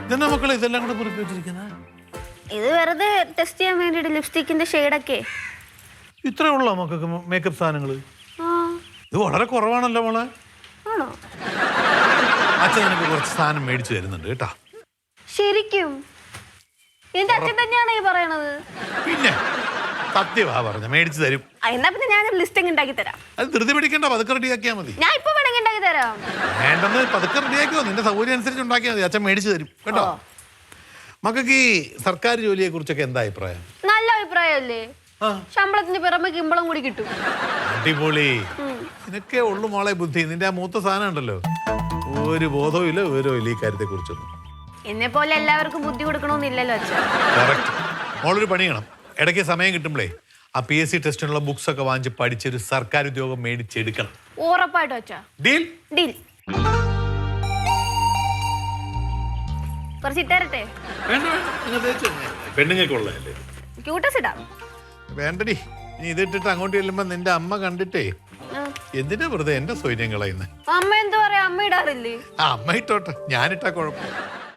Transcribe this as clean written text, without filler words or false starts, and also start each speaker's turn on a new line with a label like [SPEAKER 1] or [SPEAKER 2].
[SPEAKER 1] ഇതെന്നാ മക്കളെ ഇതെല്ലാം കൂടെ കുറിപ്പ് വെച്ചിരിക്കുന്നത്?
[SPEAKER 2] ഇത് വെറുതെ ടെസ്റ്റ് ചെയ്യാൻ വേണ്ടിട്ട് ലിപ്സ്റ്റിക്കിന്റെ ഷെയ്ഡൊക്കെ.
[SPEAKER 1] ഇത്രേ ഉള്ളോ മക്കൾക്ക് മേക്കപ്പ് സാധനങ്ങൾ? ഇത് വളരെ കുറവാണല്ലോ മോളെ.
[SPEAKER 2] ആണോ?
[SPEAKER 1] അച്ഛൻ നിനക്ക് കുറച്ച് സാധനം മേടിച്ചു തരുന്നുണ്ട് കേട്ടാ.
[SPEAKER 2] ശരിക്കും? എന്റെ അച്ഛൻ തന്നെയാണ് ഈ പറയണത്?
[SPEAKER 1] പിന്നെ സത്യവാ പറഞ്ഞ മേടിച്ചു തരും.
[SPEAKER 2] എന്നാ പിന്നെ ഞാൻ ലിസ്റ്റ് ഉണ്ടാക്കി തരാം.
[SPEAKER 1] അത് ധൃതി പിടിക്കണ്ട, പതുക്കെ റെഡിയാക്കിയാൽ മതി.
[SPEAKER 2] ഞാൻ ഇപ്പൊ വേണമെങ്കിൽ ഉണ്ടാക്കി തരാം.
[SPEAKER 1] വേണ്ടെന്ന് പതുക്കെ റെഡിയാക്കിയോ, നിന്റെ സൗകര്യം അനുസരിച്ച് ഉണ്ടാക്കിയാൽ മതി. അച്ഛൻ മേടിച്ചു തരും കേട്ടോ. മക്കൾക്ക് ഈ സർക്കാർ ജോലിയെ കുറിച്ചൊക്കെ എന്താ അഭിപ്രായം?
[SPEAKER 2] നല്ല അഭിപ്രായമല്ലേ? ശമ്പളത്തിന് പുറമെ കിമ്പളം കൂടി കിട്ടും.
[SPEAKER 1] അടിപൊളി. നിനക്കേ ഉള്ളു മോളെ ബുദ്ധി. നിന്റെ ആ മൂത്ത സാധനം ഉണ്ടല്ലോ, ഒരു ബോധവും ഇല്ല വിവരവും ഇല്ല ഈ കാര്യത്തെ കുറിച്ചൊന്നും.
[SPEAKER 2] എന്നെ പോലെ എല്ലാവർക്കും ബുദ്ധി കൊടുക്കണമെന്നില്ലല്ലോ അച്ഛാ.
[SPEAKER 1] കറക്റ്റ്. മോളൊരു പണി ചെയ്യണം. ഇടയ്ക്ക് സമയം കിട്ടുമ്പോഴേ ആ PSC ടെസ്റ്റിനുള്ള ബുക്സ് ഒക്കെ വാങ്ങിച്ച് പഠിച്ചൊരു സർക്കാർ ഉദ്യോഗം മേടിച്ചെടുക്കണം.
[SPEAKER 2] ഉറപ്പായിട്ടും അച്ഛാ.
[SPEAKER 1] ഡീൽ?
[SPEAKER 2] ഡീൽ. കുറച്ച് ഇട്ടരട്ടെ?
[SPEAKER 1] പെണ്ണുങ്ങൾക്കുള്ളതല്ലേ.
[SPEAKER 2] ക്യൂട്ടസ് ഇടാം.
[SPEAKER 1] വേണ്ടടി, നീ ഇതിട്ടിട്ട് അങ്ങോട്ട് ചെല്ലുമ്പോ നിന്റെ അമ്മ കണ്ടിട്ടേ എന്തിനാ വെറുതെ എന്റെ സൗകര്യം കളയുന്നത്?
[SPEAKER 2] അമ്മ എന്താ പറയാ, അമ്മ ഇടാറില്ലേ?
[SPEAKER 1] അമ്മ ഇട്ടോട്ടെ, ഞാനിട്ടാ കുഴപ്പം.